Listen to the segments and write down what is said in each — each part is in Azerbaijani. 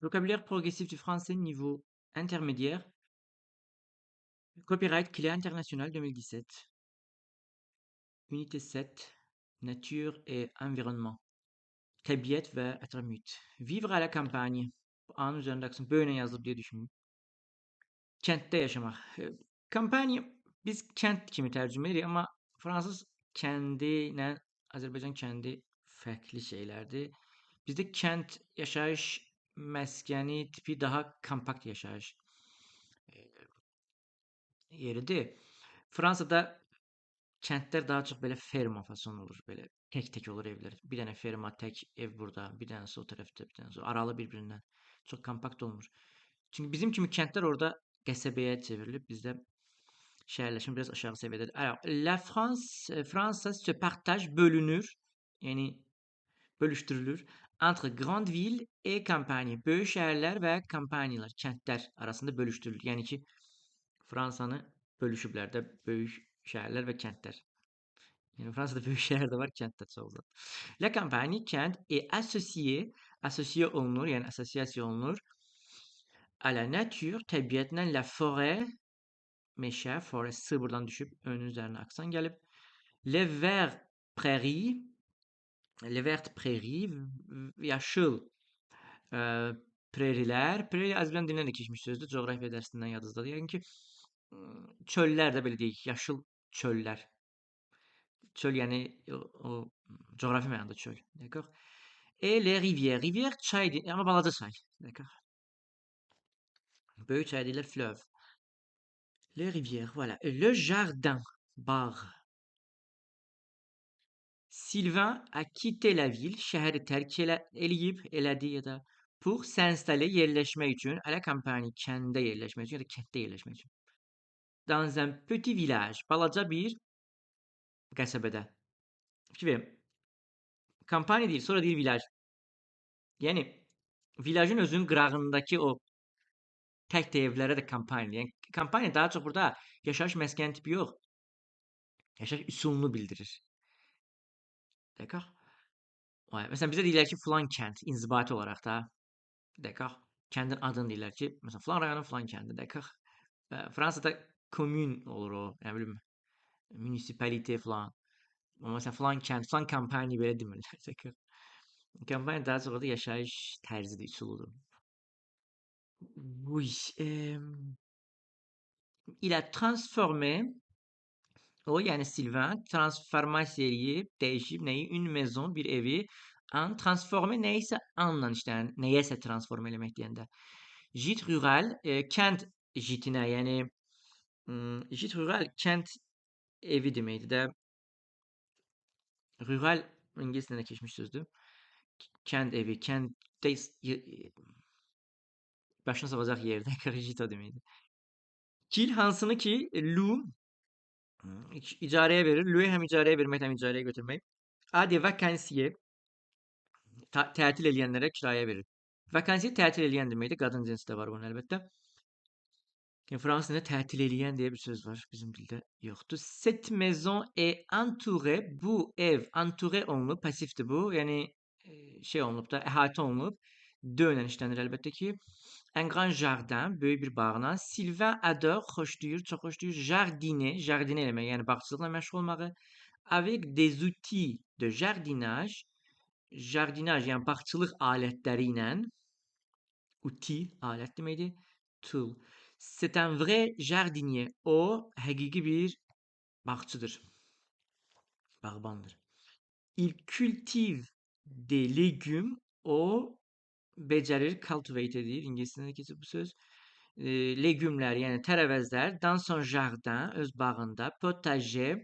Vocabulaire progressif du français niveau intermédiaire. Copyright Clé internationale 2017. Unité 7. Nature et environnement. Tabiat ve Atremüt. Vivre à la campagne. An üzerinde aksın böyle yazılır diye düşündüm. Kentte yaşamak. Kampanya biz kent kimi tercüme edirik ama Fransız kendiyle Azerbaycan kendi farklı şeylerdi. Bizde kent yaşayış məskəni tipi daha kompakt yaşayış yeridir. Fransada kəndlər daha çox belə ferma fason olur. Belə tək-tək olur evlər. Bir dənə ferma, tək ev burada, bir dənəsi o tərəfdə, bir dənəsi aralı bir-birindən. Çox kompakt olmur. Çünki bizim kimi kəndlər orada qəsəbəyə çevrilib. Bizdə şəhərləşmə biraz aşağı səviyyədədir. Alors, la France, Fransa se partage bölünür. Yəni bölüşdürülür. Entre grande ville et campagne. Böyük şəhərlər və kampanyalar, kəndlər arasında bölüşdürülür. Yəni ki, Fransanı bölüşüblər də böyük şəhərlər və kəndlər. Yəni Fransada böyük şəhər də var, kənd də çoxdur. La campagne, kənd est associé olunur, yəni assosiasiya olunur. À la nature, təbiətlə la forêt, meşə, forest, sığ buradan düşüb, önün üzərinə aksan gəlib. Le vert prairie, le vert prairie, yaşıl preirilər. Prairie Azərbaycan dilindən də keçmiş sözdür. Coğrafiya dərsindən yadınızdadır. Yəni ki, çöllər də belə deyək, yaşıl çöllər. Çöl yəni o coğrafi mənada çöl. D'accord? Et les rivières. Rivière çay amma balaca çay. D'accord? Böyük çay deyirlər fleuve. Les rivières, voilà. Le jardin, bağ. Sylvain a quitté la ville, şəhəri tərk eləyib, elədi ya da pour s'installer, yerləşmək üçün, à la campagne, kəndə yerləşmək üçün ya da kənddə yerləşmək üçün. Dans un petit village, balaca bir qəsəbədə. Fikir verin. Kampanya deyil, sonra deyir village. Yəni villajın özünün qırağındakı o tək evlərə də kampanya. Yəni kampanya daha çox burada yaşayış məskəni tipi yox, yaşayış üsulunu bildirir. D'accord? Ouais. Məsələn bizə deyirlər ki, filan kənd inzibati olaraq da, d'accord? Kəndin adını deyirlər ki, məsələn filan rayonun filan kəndi, d'accord? Fransada komün olur o, nə bilim, munisipalite filan. Amma məsələn filan kənd, filan kampanya belə demirlər, d'accord? Kampanya daha çox da yaşayış tərzidir, üsuludur. Oui, il a transformé o yəni Sylvain transformasiya eləyib, dəyişib nəyi? Une maison, bir evi. En transformé nəyisə anla işlənir. Nəyəsə transform eləmək deyəndə. Gîte rural, kənd jitinə, yəni gîte rural kənd evi deməkdir də. Rural ingiliscə də keçmiş sözdür. Kənd evi, kənddə başına salacaq yerdə gîte deməkdir. Kil hansını ki Lou icarəyə verir. Lou'yu həm icarəyə vermək, həm icarəyə götürmək. A des vacanciers tətil eləyənlərə kirayə verir. Vakansiya tətil eləyən deməkdir. Qadın cinsi də var bunun əlbəttə. Fransız dilində tətil eləyən deyə bir söz var. Bizim dildə yoxdur. Cette maison est entourée. Bu ev entouré olunub. Pasifdir bu. Yəni şey olunub da, əhatə olunub. Dönən işlənir əlbəttə ki. Un grand jardin, böyük bir bağla. Sylvain adore, xoşlayır, çox xoşlayır. Jardiner, jardiner eləmək, yəni bağçılıqla məşğul olmağı. Avec des outils de jardinage, jardinaj, yəni bağçılıq alətləri ilə, outil, alət deməkdir, tool. C'est un vrai jardinier. O, həqiqi bir bağçıdır, bağbandır. Il cultive des légumes. O, becərir, cultivate edir, ingiliscə də keçir bu söz. Legümlər, yəni tərəvəzlər, dans son jardin, öz bağında, potager.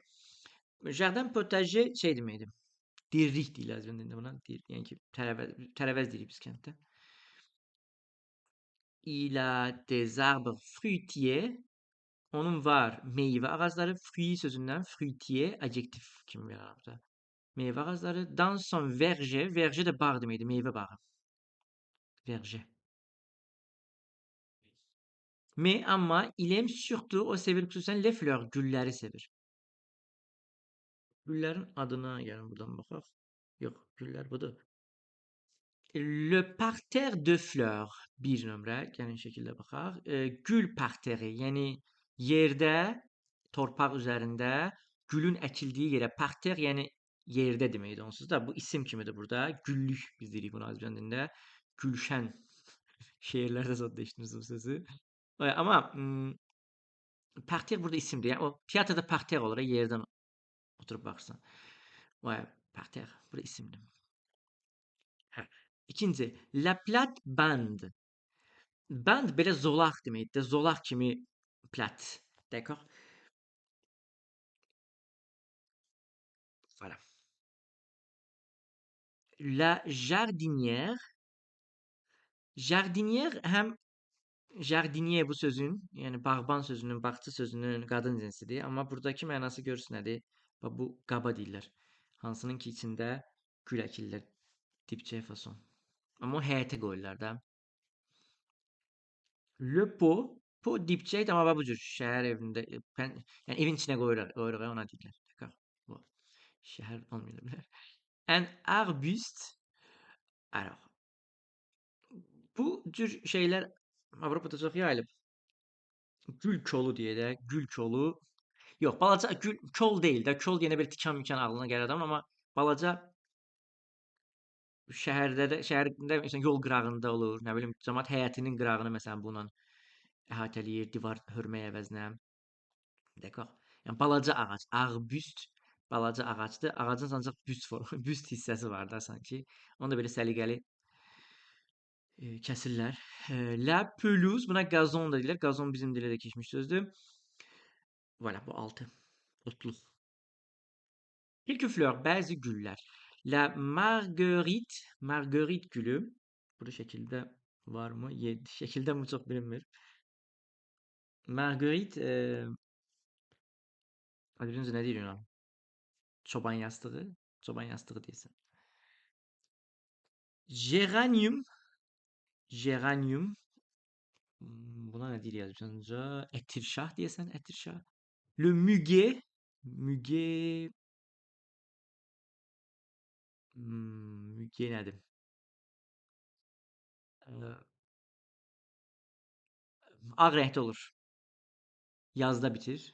Jardin, potager şey deməkdir. Dirlik deyirlər Azərbaycan dilində buna. Yəni ki, tərəvəz deyirik biz kənddə. Il a des arbres fruitiers. Onun var meyvə ağacları. Fruit sözündən fruitier, adjektif kimi verir burada. Meyvə ağacları. Dans son verger. Verger də bağ deməkdir, meyvə bağı. Verger. Mais amma il aime surtout, o sevir xüsusən les fleurs, gülləri sevir. Güllərin adına gəlin buradan baxaq. Yox, güllər budur. Le parterre de fleurs bir nömrə, gəlin şəkildə baxaq. Gül parterri, yəni yerdə, torpaq üzərində gülün əkildiyi yerə parter, yəni yerdə deməkdir onsuz da. Bu isim kimidir burada. Güllük biz deyirik buna Azərbaycan dilində. Gülşən şeirlərdə zad eşitdiniz bu sözü. Amma parter burada isimdir. Yəni o teatrda parter olur, yerdən oturub baxırsan. Vay, parter burada isimdir. Hə. İkinci, la plate-bande. Band belə zolaq deməkdir. Zolaq kimi plat. D'accord? Voilà. La jardinière. Jardinière həm jardinier bu sözün, yəni bağban sözünün, bağçı sözünün qadın cinsidir. Amma buradakı mənası görürsüz nədir? Bax bu qaba deyirlər. Hansının ki içində gül əkirlər. Dibçək fason. Amma o həyətə qoyurlar da. Le pot. Pot dibçəkdir amma bax bu cür şəhər evində, yəni evin içinə qoyuruq ona deyirlər. D'accord? Bu şəhər olmaya bilər. Un arbuste. Alors, bu cür şeylər Avropada çox yayılıb. Gül kolu deyə də, gül kolu. Yox, balaca gül kol deyil də. Kol yenə belə tikan-mikan ağlına gəlir adamın, amma balaca şəhərdə məsələn yol qırağında olur, nə bilim camaat həyətinin qırağını məsələn bununla əhatələyir, divar hörmək əvəzinə. D'accord? Yəni balaca ağac, arbuste balaca ağacdır. Ağacın ancaq büst hissəsi var da sanki. Onu da belə səliqəli kəsirlər. La pelouse, buna qazon da deyirlər. Qazon bizim dilə də keçmiş sözdür. Voilà, bu 6. Otluq. Quelques fleurs, bəzi güllər. La marguerite, marguerite gülü. Bu şəkildə varmı? 7 şəkildə mi çox bilinmir. Marguerite, adınızı nə deyir ona? Çoban yastığı. Çoban yastığı deyirsən. Geranium. Geranium. Buna nə deyir yazmışsınca? Ətirşah deyəsən, ətirşah. Le muguet. Muguet. Muguet nədir? Ağ rəngdə olur. Yazda bitir.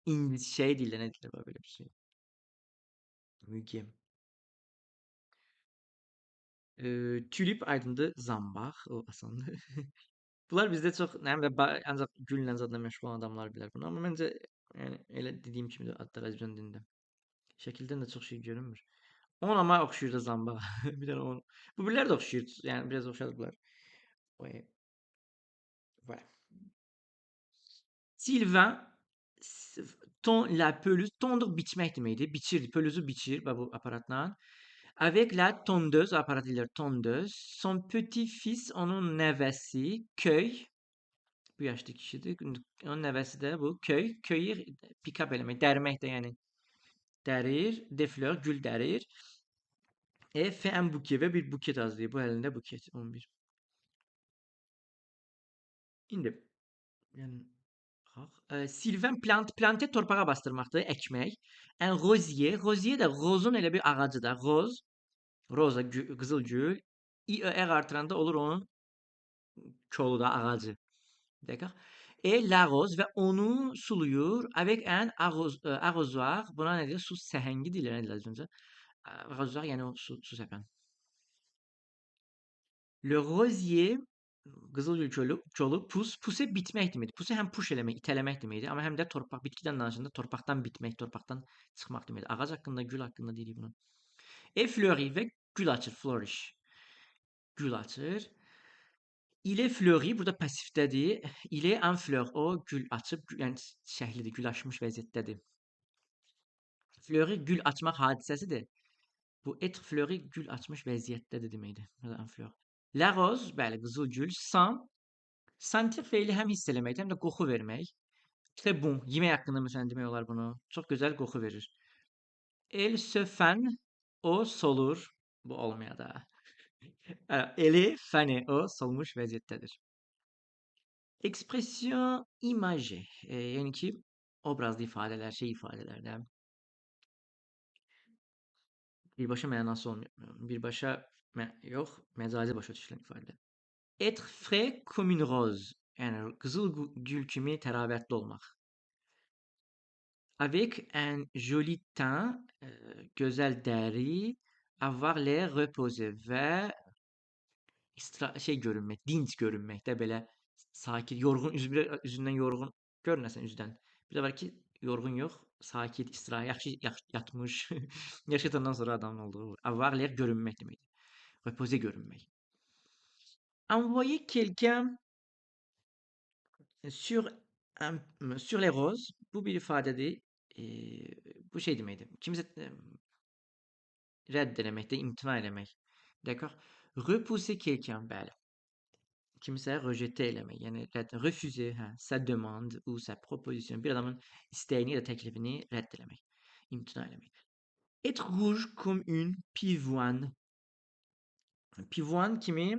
İngiliz şey deyirlər, nə deyirlər belə bir şey. Muguet. Tulip aydındır, zambaq, o asandır. Bunlar bizdə çox, nə bilim, ancaq güllə zadla məşğul olan adamlar bilər bunu. Amma məncə, yəni elə dediyim kimi də adlar Azərbaycan dilində. Şəkildən də çox şey görünmür. Ona amma oxşuyur da zambağa. Bir dənə onu. Bu birlər də oxşuyur. Yəni biraz oxşadılar. Vay. Vay. Sylvain ton la pelouse, tondıq biçmək deməkdir. Biçir, pelouse'u biçir bu aparatla. Avec la tondeuse, aparat deyirlər tondeuse. Son petit-fils, onun nəvəsi, köy. Bu yaşlı kişidir. Onun nəvəsi də bu köy. Köyü pick-up eləmək, dərmək də yəni. Dərir, de fleur, gül dərir. Fait un bouquet və bir buket hazırlayır. Bu əlində buket 11. İndi yəni Sylvain plante torpağa bastırmaqdır, əkmək. Un rosier, rosier də rozun elə bir ağacı da. Roz, roza, qızıl gül. İ-ə artıranda olur onun kolu da, ağacı. D'accord? Et la rose və onu suluyur avec un arrosoir. Buna nə deyir? Su səhəngi deyirlər, nə deyirlər öncə? Arrosoir yəni o su səpən. Le rosier qızılgül kolu puse bitmək deməkdir. Puse həm push eləmək, itələmək deməkdir, amma həm də torpaq, bitkidən danışanda torpaqdan bitmək, torpaqdan çıxmaq deməkdir. Ağac haqqında, gül haqqında deyirik bunu. Et fleurit və gül açır, flourish. Gül açır. Il est fleuri, burada passifdədir. Il est en fleur, o gül açıb, yəni şəklidir, gül açmış vəziyyətdədir. Fleuri gül açmaq hadisəsidir. Bu être fleuri gül açmış vəziyyətdədir deməkdir. En fleur. La rose, bəli, qızıl gül. Sentir feili həm hiss eləməkdir, həm də qoxu vermək. Très bon, yemək haqqında məsələn demək olar bunu. Çox gözəl qoxu verir. Elle se fan, o solur. Bu olmaya da. Eli fane, o solmuş vəziyyətdədir. Expression imagée, yəni ki, obrazlı ifadələr, şey ifadələrdə birbaşa mənası olmuyor. Birbaşa Yok, mecazi başa düşülən ifadə. Être frais comme une rose. Yəni qızıl gül kimi təravətli olmaq. Avec un joli teint, gözəl dəri, avoir l'air reposé və şey görünmək, dinc görünmək də belə sakit, yorğun, üzündən yorğun görünəsən üzdən. Bir də var ki, yorğun yox, sakit, istirahət, yaxşı yatmış, yaş yatandan sonra adamın olduğu. Avoir l'air görünmək deməkdir. Reposé görünmək. Envoyer quelqu'un sur sur les roses. Bu bir ifadədir. Bu şey deməkdir. Kimsə rədd eləməkdə, imtina eləmək. D'accord? Repousser quelqu'un, bəli. Kimsə rejeter eləmək, yəni refuser, hə, sa demande ou sa proposition. Bir adamın istəyini ya da təklifini rədd eləmək, imtina eləmək. Être rouge comme une pivoine. Pivoine kimi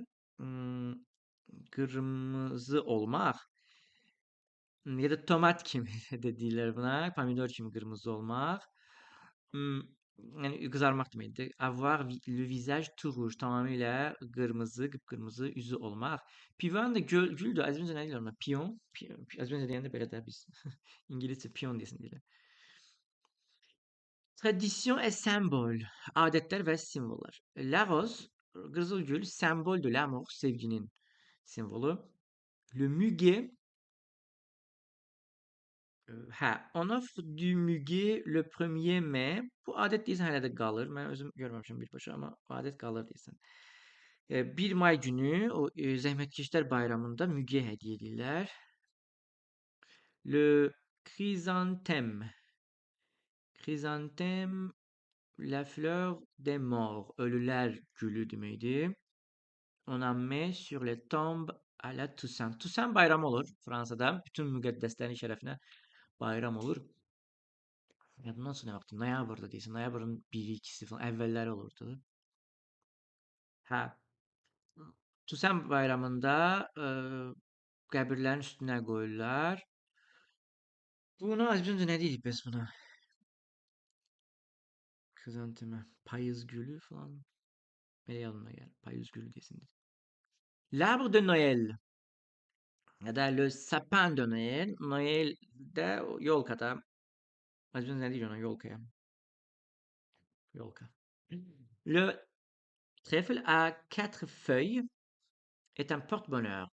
qırmızı olmaq ya da tomat kimi də deyirlər buna, pomidor kimi qırmızı olmaq. Yəni qızarmaq deməkdir. Avoir le visage tout rouge, tamamilə qırmızı, qıpqırmızı üzü olmaq. Pivoine də güldür. Az öncə nə deyirlər ona? Piyon. Az öncə deyəndə belə də biz İngiliscə piyon desin deyirlər. Tradition et symbol. Adətlər və simvollar. La rose, qızıl gül, symbol de l'amour, sevginin simvolu. Le muguet, hə, on offre du muguet le 1er mai. Bu adət deyəsən hələ də qalır. Mən özüm görməmişəm birbaşa, amma bu adət qalır deyəsən. 1 may günü o zəhmətkeşlər bayramında müge hədiyyə edirlər. Le chrysanthème. Chrysanthème, la fleur des morts. Ölülər gülü deməkdir. On en met sur les tombes à la Toussaint. Toussaint bayramı olur Fransada. Bütün müqəddəslərin şərəfinə bayram olur. Yadımdan sonra nə vaxtı? Noyabrda deyəsən. Noyabrın 1-i, 2-si falan əvvəlləri olurdu. Hə. Toussaint bayramında qəbirlərin üstünə qoyurlar. Buna az öncə nə dedik bəs buna? Krizanteme. Payız gülü falan. Belə yanına gəl. Payız gülü desin. L'arbre de Noël. Ya da le sapin de Noël. Noel'də yolkada. Az öncə nə deyir ona yolkaya? Yolka. Le trèfle à 4 feuilles est un porte-bonheur.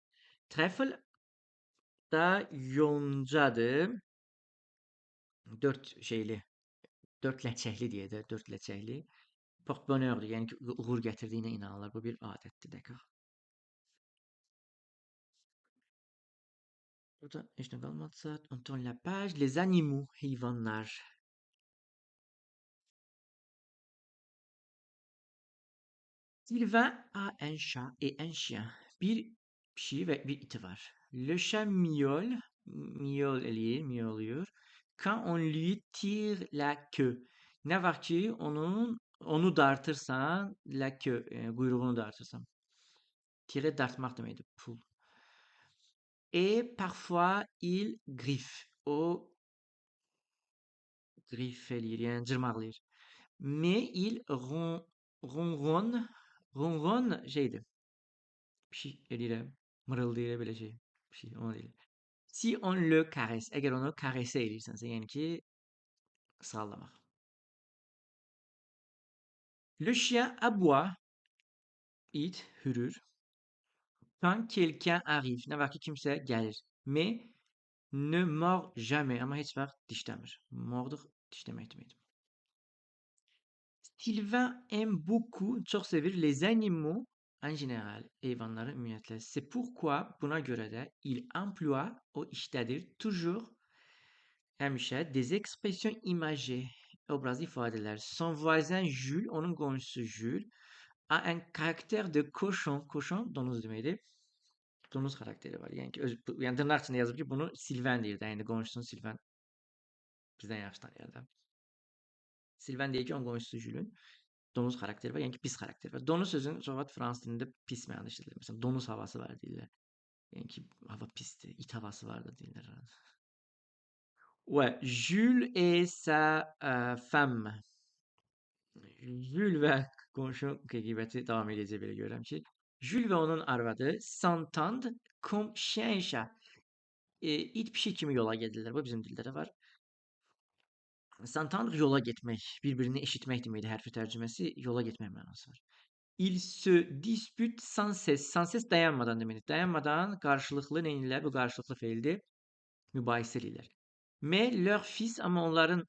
Trèfle da yoncadır. 4 şeyli. 4 ləçəkli deyə də, 4 ləçəkli. Porte-bonheurdur, yəni ki, uğur gətirdiyinə inanırlar. Bu bir adətdir, d'accord. Burada heç nə qalmadısa, on tourne la page. Les animaux, heyvanlar. Sylvain a un chat et un chien. Bir pişiyi və bir iti var. Le chat miaule, miaule eləyir, miauluyur. Quand on lui tire la queue. Nə var ki, onu dartırsan, la queue, quyruğunu dartırsan. Tire dartmaq deməkdir, pull. Et parfois il griffe. O griffe eləyir, yəni cırmaqlayır. Mais il ronronne. Ronronne şeydir. Bir şey eləyir, mırıldayır belə şey. Bir şey, onu deyir. Si on le caresse. Əgər onu caresse eləyirsənsə, yəni ki, sallamaq. Le chien aboie. İt hürür. Quand quelqu'un arrive. Nə var ki, kimsə gəlir. Mais ne mord jamais. Amma heç vaxt dişləmir. Morduq dişləmək deməkdir. Sylvain aime beaucoup, çox sevir les animaux en général, heyvanları ümumiyyətlə. C'est pourquoi, buna görə də il emploie, o işlədir, toujours, həmişə des expressions imagées, obrazlı ifadələr. Son voisin Jules, onun qonşusu Jules, a un caractère de cochon. Cochon, donuz deməkdir. Donuz xarakteri var. Yəni ki, yəni dırnaq içində yazıb ki, bunu Sylvain deyir də, yəni qonşusunu Sylvain bizdən yaxşı tanıyır da. Sylvain deyir ki, onun qonşusu Jules-ün donuz xarakteri var, yəni ki, pis xarakteri var. Donuz sözünün çox vaxt fransız dilində pis mənada işlədilir. Məsələn, donuz havası var deyirlər. Yəni ki, hava pisdir, it havası var da deyirlər. Ouais, Jules et sa femme. Jules və Qonşu qeyqibəti davam edəcək belə görürəm ki. Jules və onun arvadı s'entendent comme chien et chat. İt pişik kimi yola gedirlər. Bu bizim dildə də var. S'entendre yola getmək, bir-birini eşitmək deməkdir hərfi tərcüməsi. Yola getmək mənası var. Il se dispute sans cesse. Sans cesse dayanmadan deməkdir. Dayanmadan qarşılıqlı neynirlər? Bu qarşılıqlı feildir. Mübahisə edirlər. Mais leur fils amma onların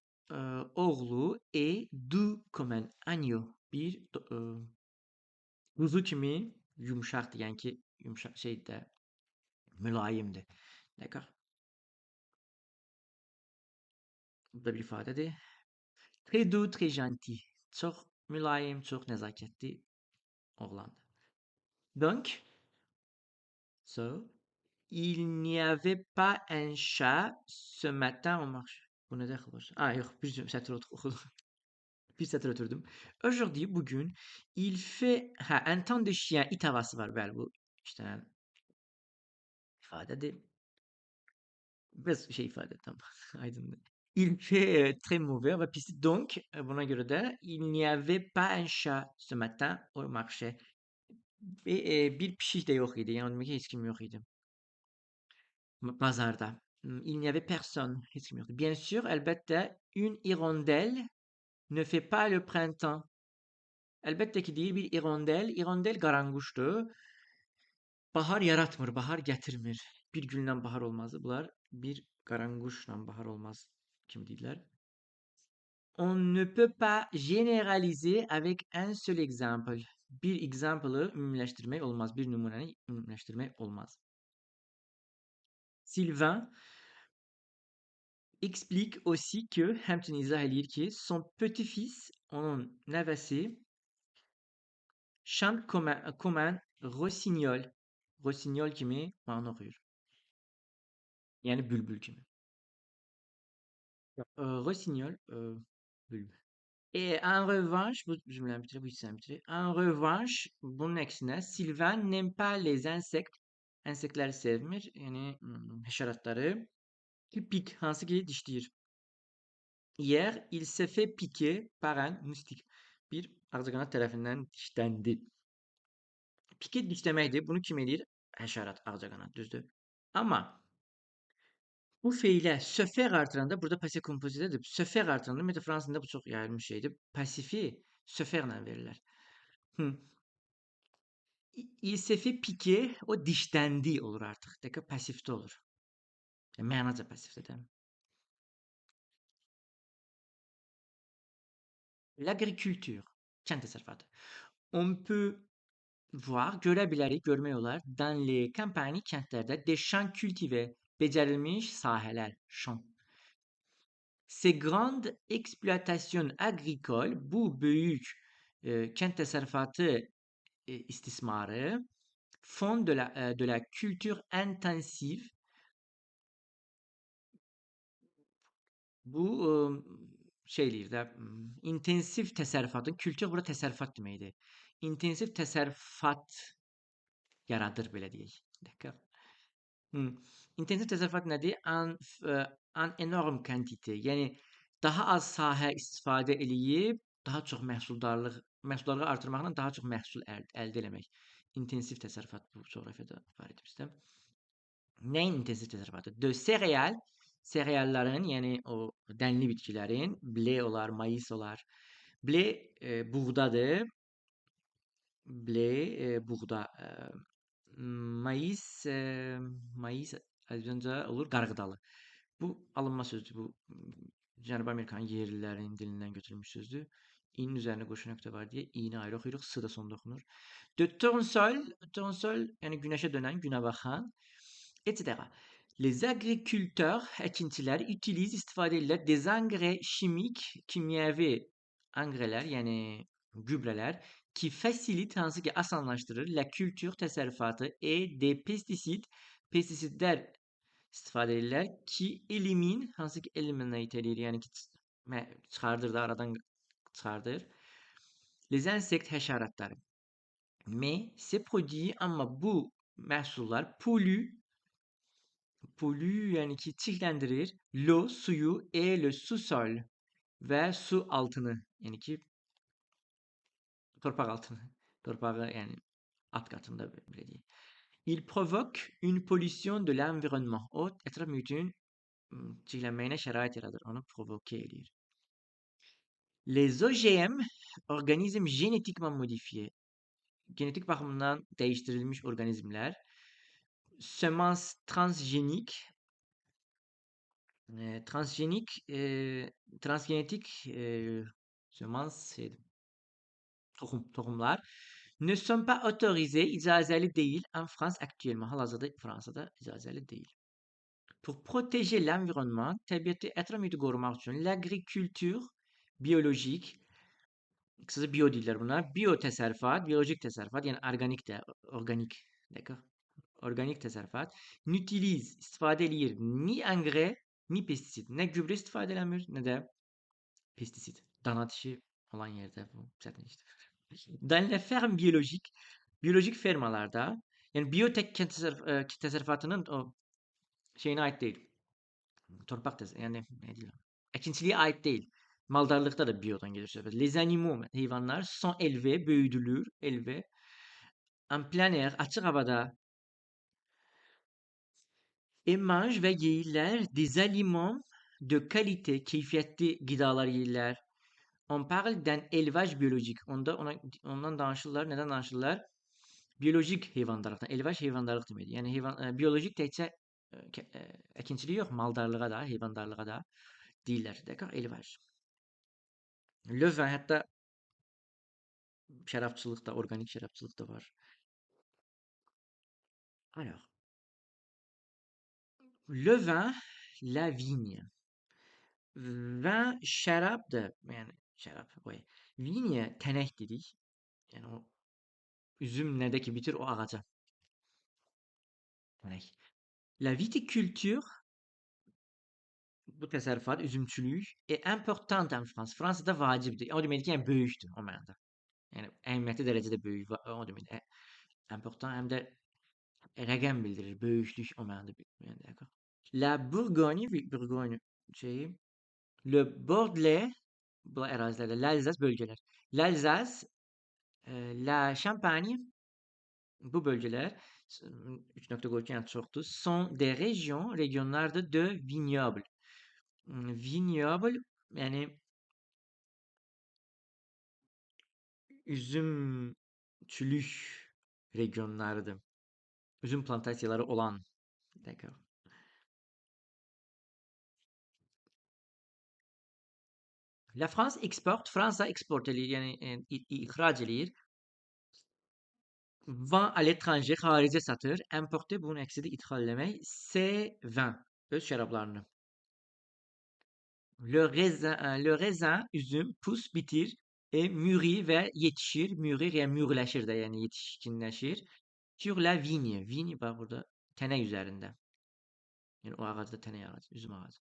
oğlu est doux comme un agneau. Bir kuzu kimi yumuşaqdır. Yəni ki, yumuşaq şeydir də, mülayimdir. D'accord? Bu da bir ifadədir. Très doux, très gentil. Çox mülayim, çox nəzakətli oğlandır. Donc, so, il n'y avait pas un chat ce matin au marché. Bu nə dəxil var? Yox, bir sətr oxudum. Bir sətr ötürdüm. Aujourd'hui, bugün, il fait... un temps de chien. İt havası var, bəli, bu işlənən ifadədir. Biraz şey ifade tam aydındır. Il fait très mauvais və pisdir. Donc, buna görə də il n'y avait pas un chat ce matin au marché. Bir pişik də yox idi. Yəni o demək ki, heç kim yox idi. Bazarda. Il n'y avait personne. Heç kim yoxdu. Bien sûr, əlbəttə, une hirondelle ne fait pas le printemps. Əlbəttə ki, deyir bir hirondelle. Hirondelle qaranquşdur. Bahar yaratmır, bahar gətirmir. Bir güllə bahar olmazdı. Bunlar bir qaranquşla bahar olmaz kimi deyirlər. On ne peut pas généraliser avec un seul exemple. Bir example'ı ümumiləşdirmək olmaz. Bir nümunəni ümumiləşdirmək olmaz. Sylvain explique aussi que, həmçinin izah eləyir ki, son petit-fils, onun nəvəsi, chante comme un rossignol. Rossignol kimi mahnı oxuyur. Yəni bülbül kimi. Rossignol, bülbül. Et en revanche, bu cümləni bitirir, bu hissəni bitirir. En revanche, bunun əksinə, Sylvain n'aime pas les insectes. İnsektləri sevmir, yəni həşəratları. Il pique, hansı ki dişləyir. Hier, il s'est fait piquer par un moustique. Bir ağcaqanad tərəfindən dişləndi. Piquer dişləməkdir. Bunu kim eləyir? Həşərat, ağcaqanad, düzdür. Amma bu feilə se faire artıranda, burada passif kompozitədir. Se faire artıranda, ümumiyyətlə fransızda bu çox yayılmış şeydir. Pasifi se faire-lə verirlər. Il s'est fait piquer, o dişləndi olur artıq. Dəqiq passifdə olur. Yəni, mənaca passifdə. L'agriculture, kənd təsərrüfatı. On peut voir, görə bilərik, görmək olar, dans les campagnes, kəndlərdə, des champs cultivés, becərilmiş sahələr, champs. Ces grandes exploitations agricoles, bu böyük kənd təsərrüfatı istismarı, font de la culture intensive. Bu şeyləyir də, intensiv təsərrüfatın, kültür burada təsərrüfat deməkdir. İntensiv təsərrüfat yaradır, belə deyək. D'accord? İntensiv təsərrüfat nədir? En enorm quantité. Yəni daha az sahə istifadə eləyib, daha çox məhsuldarlığı artırmaqla daha çox məhsul əldə etmək. İntensiv təsərrüfat bu coğrafiyada var idi bizdə. Nəyin intensiv təsərrüfatı? De céréales, serealların, yəni o dənli bitkilərin, blé olar, mayıs olar. Blé buğdadır. Blé buğda. Mayıs Azərbaycanca olur qarğıdalı. Bu alınma sözdür. Bu Cənubi Amerikanın yerlilərinin dilindən götürülmüş sözdür. İ'nin üzərində qoşu nöqtə var deyə i'ni ayrı oxuyuruq, s da sonda oxunur. De tournesol, yəni günəşə dönən, günə baxan, etc. Les agriculteurs, əkinçilər, istifadə edirlər des engrais chimiques, kimyəvi anqrələr, yəni gübrələr, ki facilite, hansı ki asanlaşdırır, la culture təsərrüfatı et des pesticides, pestisidlər istifadə edirlər ki elimin, hansı ki eliminate edir, yəni ki çıxardır da, aradan çıxardır. Les insectes, həşəratları. Mais ces produits, amma bu məhsullar polluent, yəni ki çirkləndirir, l'eau, suyu, et le sous-sol və su altını, yəni ki Torpaq altını. Torpağı yani alt katında belə deyək. Il provoque une pollution de l'environnement. O ətraf mühitin çirklənməyinə şərait yaradır. Onu provoke eləyir. Les OGM, organizm genetikman modifiye. Genetik baxımdan dəyişdirilmiş orqanizmlər. Semence transgenik. Transgenetik semence toxumlar ne sont pas autorisés, icazəli deyil en France actuellement. Hal-hazırda Fransada icazəli deyil. Pour protéger l'environnement, təbiəti, ətraf mühiti qorumaq üçün l'agriculture biolojik, qısaca bio deyirlər buna, biotəsərrüfat, biolojik təsərrüfat, yəni organik, d'accord? Organik təsərrüfat n'utilise, istifadə eləyir ni engrais, ni pestisid. Nə gübrə istifadə eləmir, nə də pestisid. Dana dişi olan yerdə bu çətin işdir. Dans les fermes biolojik, biyolojik fermalarda, yəni biyotek təsərrüfatının o şeyinə aid deyil. Torpaq yəni nə deyirəm? Əkinçiliyə aid deyil. Maldarlıqda da biodan gedir söhbət. Les animaux, heyvanlar sont élevés, böyüdülür, élevé en plein air, açıq havada et mange və yeyirlər des aliments de qualité, keyfiyyətli qidalar yeyirlər. On parle d'un élevage biolojik. Ondan danışırlar. Nədən danışırlar? Biyolojik heyvandarlıqdan. Élevage heyvandarlıq deməkdir. Yəni biyolojik təkcə əkinçilik yox, maldarlığa da, heyvandarlığa da deyirlər. D'accord? Élevage. Le vin, hətta şərabçılıq da, organik şərabçılıq da var. Alors, le vin, la vigne. Vin şərabdır. Yəni şərab, qoy. Vigne tənək dedik. Yəni o üzüm nədə ki bitir o ağaca. Tənək. La viticulture, bu təsərrüfat, üzümçülük est importante en France. Fransada vacibdir. O deməkdir ki, yəni böyükdür o mənada. Yəni əhəmiyyətli dərəcədə böyük. O deməkdir. Important həm də rəqəm bildirir. Böyüklük o mənada. Yəni, d'accord. La Bourgogne şeyi, le Bordelais, bu ərazilərdə, l'Alsace bölgələr. L'Alsace, la Champagne, bu bölgələr 3 nöqtə qoyulur, yəni çoxdur. Sont des régions, regionlardır de vignoble. Vignoble, yəni üzümçülük regionlarıdır. Üzüm plantasiyaları olan. D'accord. La France exporte, Fransa eksport eləyir, yəni ixrac eləyir. Vend à l'étranger, xaricə satır. Importer bunun əksidir ithal eləmək. C'est vin, öz şərablarını. Le raisin, üzüm, pousse, bitir, mûrit və yetişir. Mûrir, yəni mûrləşir də, yəni yetişkinləşir. Sur la vigne. Vigne bax burada tənək üzərində. Yəni o ağacda tənək ağacı, üzüm ağacı.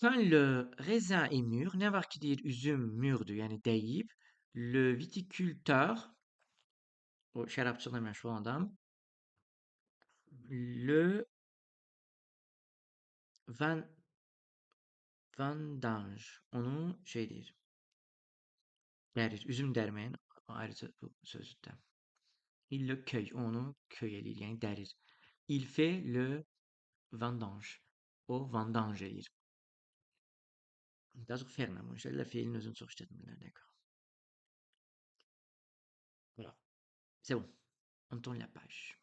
Quand le raisin est mûr, nə vaxt ki deyir üzüm mürdür, yəni dəyib, le viticulteur, o şərabçılıqla məşğul olan adam, le vendange, onu şey deyir, dərir, üzüm dərməyin ayrıca bu sözüdür. Il le cueille, onu köy eləyir, yəni dərir. Il fait le vendange, o vendange eləyir. Daha çox ferlə bu işlərlə feilin özünü çox işlətmirlər, d'accord. Voilà. C'est bon. On tourne la page.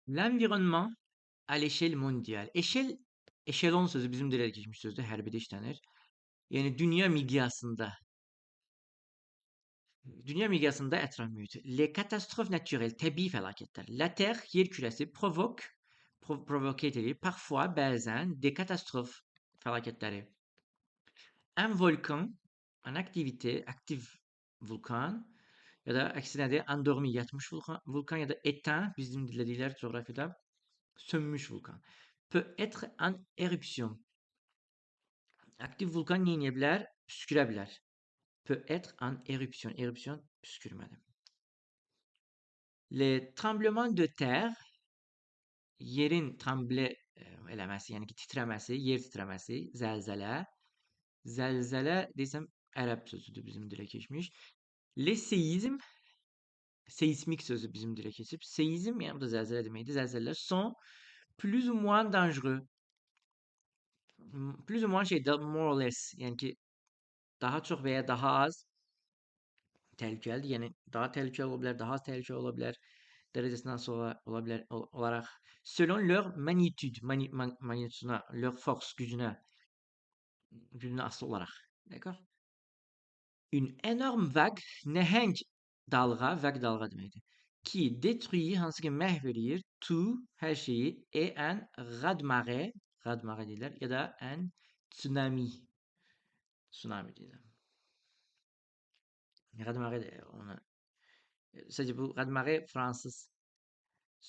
L'environnement à l'échelle mondiale. Eşelon sözü bizim dilə keçmiş sözdür, hərbidə işlənir. Yəni dünya miqyasında. Dünya miqyasında ətraf mühiti. Les catastrophes naturelles, təbii fəlakətlər. La Terre, yer kürəsi provoke edir, parfois, bəzən, des catastrophes fəlakətləri. Un volcan, en aktivite, aktiv vulkan, ya da əksi nədir? Endormi, yatmış vulkan ya da éteint, bizim dildə deyirlər coğrafiyada, sönmüş vulkan. Peut être en éruption. Aktiv vulkan nə edə bilər? Püskürə bilər. Peut être en éruption. Éruption püskürmədir. Les tremblements de terre, yerin tremble eləməsi, yəni ki titrəməsi, yer titrəməsi, zəlzələ. Zəlzələ desəm ərəb sözüdür bizim dilə keçmiş. Seizm, seismik sözü bizim dilə keçib. Seizm yəni bu da zəlzələ deməkdir. Zəlzələlər sont plus ou moins dangereux. Plus ou moins more or less yəni ki daha çox və ya daha az təhlükəlidir. Yəni daha təhlükəli ola bilər, daha az təhlükəli ola bilər. Dərəcəsindən asılı ola bilər olaraq selon leur magnitude, magnituduna, leur force gücünə asılı olaraq. D'accord? Une énorme vague, nəhəng dalğa, vague dalğa deməkdir. Qui détruit, hansı ki məhv eləyir, tout, hər şeyi, et un raz-de-marée, raz-de-marée deyirlər, ya da un tsunami. Tsunami deyirlər. Raz-de-marée də ona. Sadəcə bu raz-de-marée fransız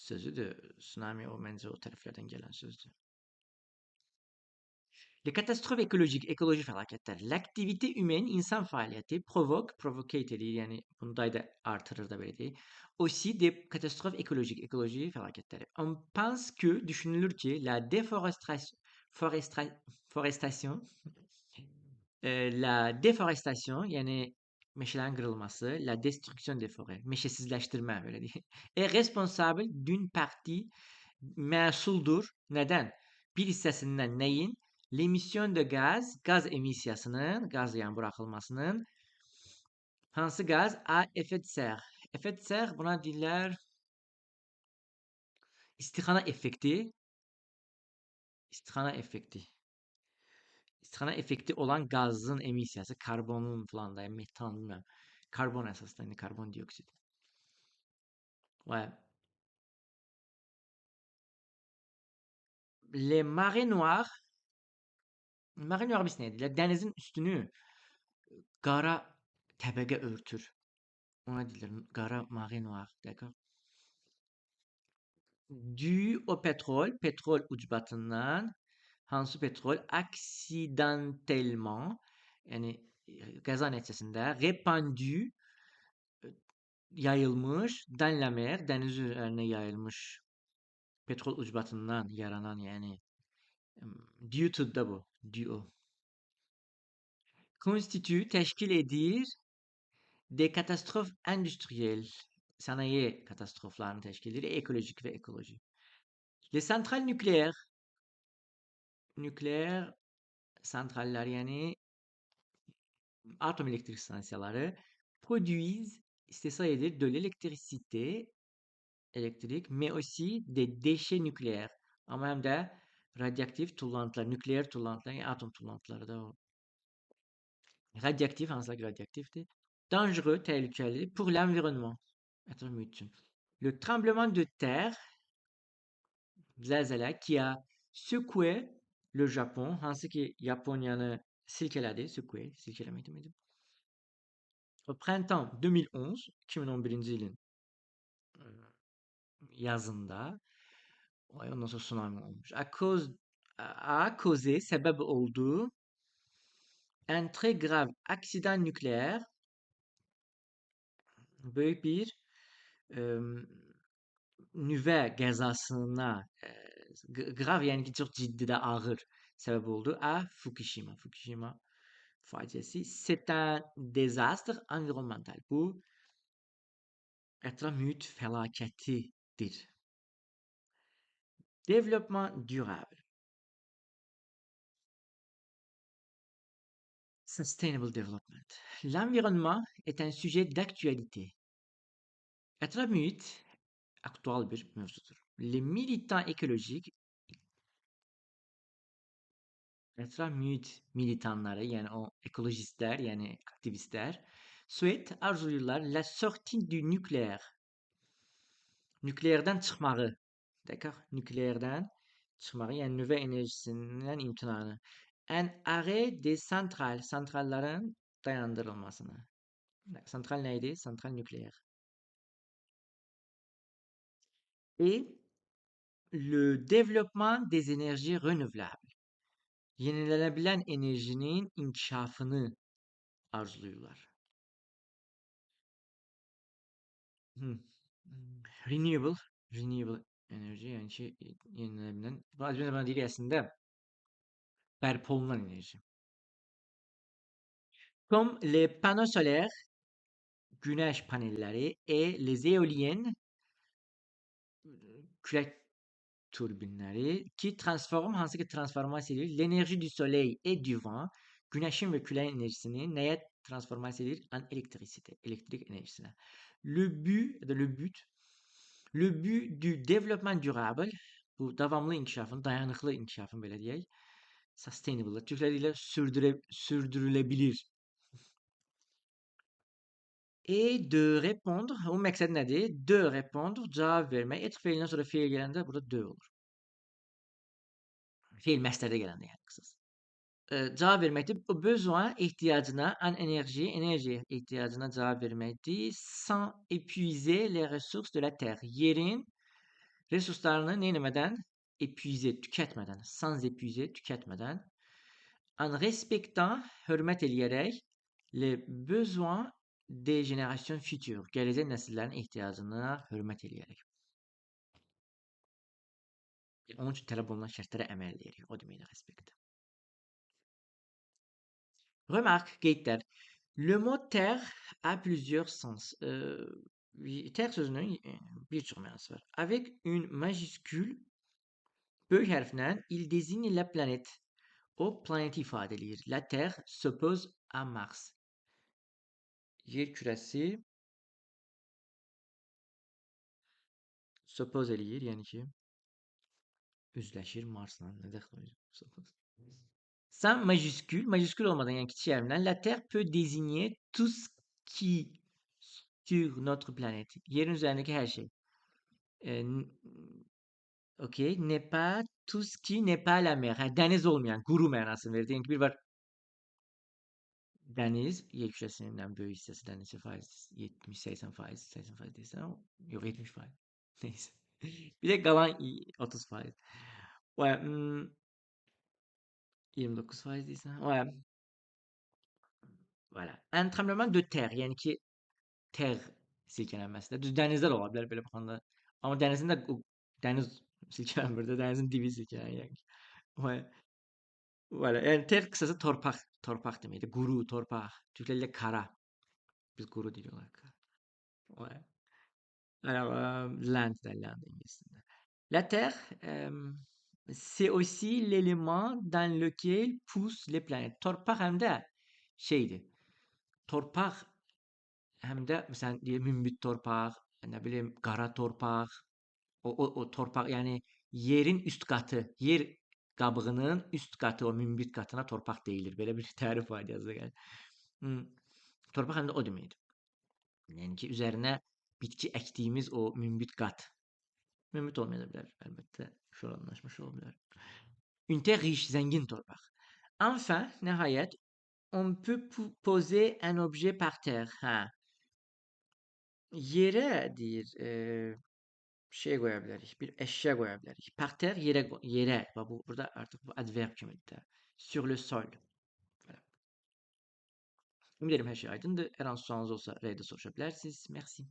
sözüdür. Tsunami o məncə o tərəflərdən gələn sözdür. Les catastrophes écologiques, ekoloji fəlakətlər. L'activité humaine, insan fəaliyyəti provocate edir, yəni bunu da artırır da belə deyək. Aussi des catastrophes écologiques, ekoloji fəlakətləri. On pense que, düşünülür ki, la forestation, la deforestation, yəni meşələrin qırılması, la destruction des forêts, meşəsizləşdirmə belə deyək, est responsable d'une partie məsuldur. Nədən? Bir hissəsindən nəyin? L'émission de gaz, qaz emissiyasının, qaz yəni buraxılmasının hansı qaz? A effet de serre. Effet de serre buna deyirlər istixana effekti. İstixana effekti. İstixana effekti olan qazın emissiyası, karbonun falan da, metan, bilmirəm. Karbon əsasında, yəni karbon dioksid. Ouais. Les marées noires, marée noire biz nə deyirlər? Dənizin üstünü qara təbəqə örtür. Ona deyirlər qara marée noire, d'accord? Dû au pétrole, petrol ucbatından, hansı petrol? Accidentellement, yəni qəza nəticəsində répandu, yayılmış, dans la mer, dəniz üzərinə yayılmış petrol ucbatından yaranan, yəni due to da bu, due. Constitue, təşkil edir des catastrophes industrielles, sanayi katastroflarını təşkil edir, ekolojik və ekoloji. Les centrales nükleer, nükleer santrallar, yəni atom elektrik stansiyaları produisent, istehsal edir de l'électricité, elektrik, mais aussi des déchets nükleer. Amma həm də radioaktiv tullantılar, nükleer tullantılar, yəni atom tullantıları da o. Radioaktiv, hansılar ki radioaktivdir. Dangereux, təhlükəli pour l'environnement. Ətraf mühit üçün. Le tremblement de terre, zəlzələ qui a secoué le Japon, hansı ki Yaponiyanı silkələdi, secoué, silkələmək deməkdir. Au printemps 2011, 2011-ci ilin yazında, ondan sonra tsunami olmuş. A causé, səbəb oldu un très grave accident nükleer, böyük bir nüvə qəzasına, grav yəni ki çox ciddi də ağır səbəb oldu. A Fukushima, Fukushima faciəsi. C'est un désastre environnemental. Bu ətraf mühit fəlakətidir. Développement durable. Sustainable development. L'environnement est un sujet d'actualité. Ətraf mühit aktual bir mövzudur. Les militants écologiques, ətraf mühit militanları, yəni o ekologistlər, yəni aktivistlər, souhaitent, arzulayırlar la sortie du nucléaire. Nükleerdən çıxmağı. D'accord? Nükleerdən çıxmağı, yəni nüvə enerjisindən imtinanı. Un arrêt des centrales, santralların dayandırılmasını. Santral nə idi? Santral nükleer. Et le développement des énergies renouvelables. Yenilenebilen enerjinin inkişafını arzulayırlar. Renewable enerji yəni ki yenilenebilen. Az önce bana deyir əslində bərpa olunan enerji. Comme les panneaux solaires, güneş panelleri et les éoliennes, kürek turbinleri ki hansı ki transformasiya edir? L'énergie du soleil et du vent, güneşin ve küleyin enerjisini neye transformasiya edir? En elektrikite, elektrik enerjisine. Le but du développement durable, bu davamlı inkişafın, dayanıklı inkişafın belə deyək, sustainable, Türklərilə sürdürülebilir. Et de répondre, o məqsəd nədir? De répondre, cavab vermək. Être feilindən sonra feil gələndə burada de olur. Feil məstərdə gələndə yəni qısası. Cavab verməkdir. O besoin ihtiyacına, enerji ihtiyacına cavab verməkdir. Sans épuiser les ressources de la terre. Yerin resurslarını neyləmədən? Épuiser, tükətmədən. Sans épuiser, tükətmədən. En respectant, hörmət eləyərək, les besoins des générations futures. Gələcək nəsillərin ehtiyacına hörmət eləyərək. Onun üçün tələb olunan şərtlərə əməl eləyərək. O deməkdir respect. Remarque, qeydlər. Le mot terre a plusieurs sens. Terre sözünün birçok mənası var. Avec une majuscule, böyük hərflə, il désigne la planète. O planeti ifadə eləyir. La Terre s'oppose à Mars. Yer kürəsi s'oppose eləyir, yəni ki, üzləşir Marsla. Nə dəxli var? Sans majuscule olmadan, yəni kiçik hərflə, la Terre peut désigner tout ce qui sur notre planète. Yerin üzərindəki hər şey. Okey. N'est pas tout ce qui n'est pas la mer. Yəni dəniz olmayan, quru mənasını verir. Yəni ki, bir var dəniz, yer kürəsindən böyük hissəsindən neçə faiz? 70-80%, 80% deyirsən, yox 70%. Neyse. Bir de qalan 30%. Ouais, 29% deyirsən. Ouais. Voilà. Un tremblement de terre, yəni ki, ter silkələnməsi də. Düz dənizdə də ola bilər belə baxanda. Amma dənizin də dəniz silkələnmir də, dənizin dibi silkələnir yəni. Ouais. Voilà. Yəni ter qısası torpaq, torpaq deməkdir. Quru, torpaq. Türklərlə kara. Biz quru deyirik ona. Ouais. Alors, land derler İngilizce'de. La terre, c'est aussi l'élément dans lequel poussent les planètes. Torpaq həm də şeydir. Torpaq həm də məsələn deyir münbit torpaq, nə bilim qara torpaq, o torpaq yəni yerin üst qatı, yer qabığının üst qatı, o münbit qatına torpaq deyilir. Belə bir tərif var yazıda gəlir. Torpaq həm də o deməkdir. Yəni ki, üzərinə bitki əkdiyimiz o münbit qat. Münbit olmaya da bilər, əlbəttə. Şoranlaşmış ola bilər. Une terre riche, zəngin torpaq. Enfin, nəhayət, on peut poser un objet par terre. Hə. Yerə deyir, şey qoya bilərik, bir əşya qoya bilərik. Par terre yerə. Bax bu burada artıq bu adverb kimidir. Sur le sol. Voilà. Ümid edirəm hər şey aydındır. Hər hansı sualınız olsa rəydə soruşa bilərsiniz. Merci.